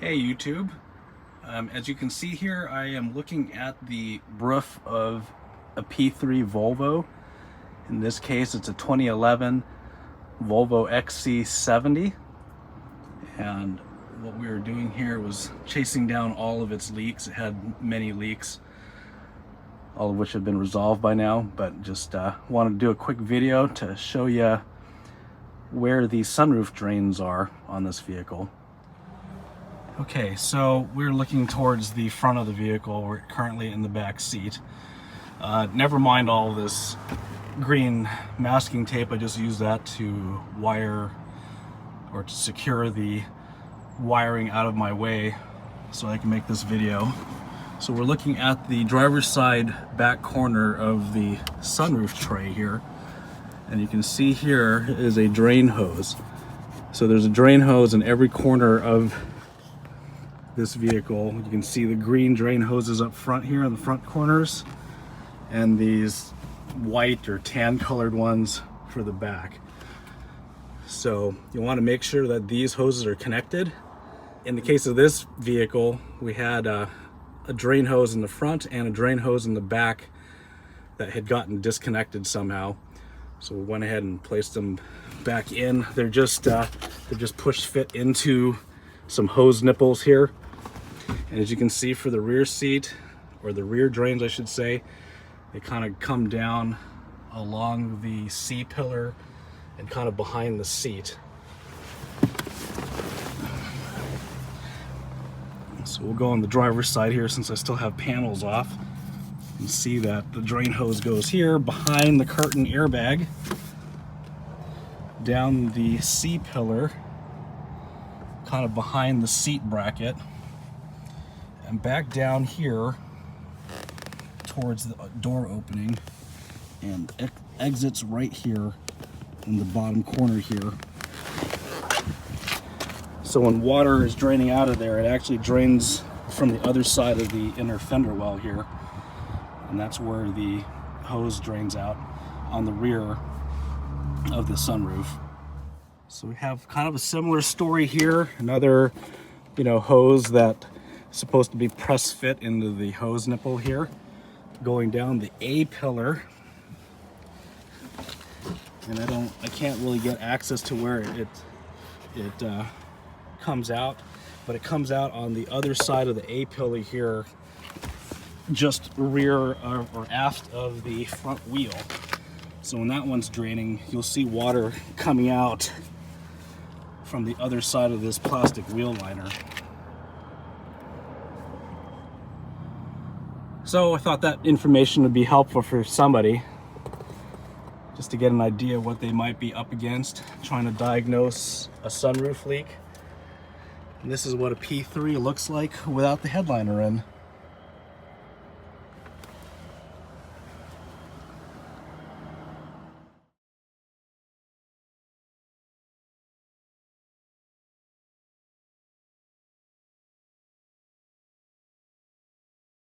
Hey YouTube, as you can see here, I am looking at the roof of a P3 Volvo. In this case, it's a 2011 Volvo XC70. And what we were doing here was chasing down all of its leaks. It had many leaks, all of which have been resolved by now, but just wanted to do a quick video to show you where the sunroof drains are on this vehicle. Okay, so we're looking towards the front of the vehicle. We're currently in the back seat. Never mind all this green masking tape. I just use that to wire or to secure the wiring out of my way so I can make this video. So we're looking at the driver's side back corner of the sunroof tray here. And you can see here is a drain hose. So there's a drain hose in every corner of this vehicle. You can see the green drain hoses up front here in the front corners, and these white or tan colored ones for the back. So you want to make sure that these hoses are connected. In the case of this vehicle, we had a drain hose in the front and a drain hose in the back that had gotten disconnected somehow. So we went ahead and placed them back in. They're just push fit into some hose nipples here. And as you can see, for the rear seat, or the rear drains I should say, they kind of come down along the C-pillar and kind of behind the seat. So we'll go on the driver's side here since I still have panels off. You can see that the drain hose goes here behind the curtain airbag, down the C-pillar, kind of behind the seat bracket, and back down here towards the door opening, and exits right here in the bottom corner here. So when water is draining out of there, it actually drains from the other side of the inner fender well here, and that's where the hose drains out on the rear of the sunroof. So we have kind of a similar story here. Another, hose that supposed to be press fit into the hose nipple here, going down the A-pillar, and I can't really get access to where it comes out, but it comes out on the other side of the A-pillar here, just rear or aft of the front wheel. So when that one's draining, you'll see water coming out from the other side of this plastic wheel liner. So I thought that information would be helpful for somebody, just to get an idea of what they might be up against trying to diagnose a sunroof leak. And this is what a P3 looks like without the headliner in.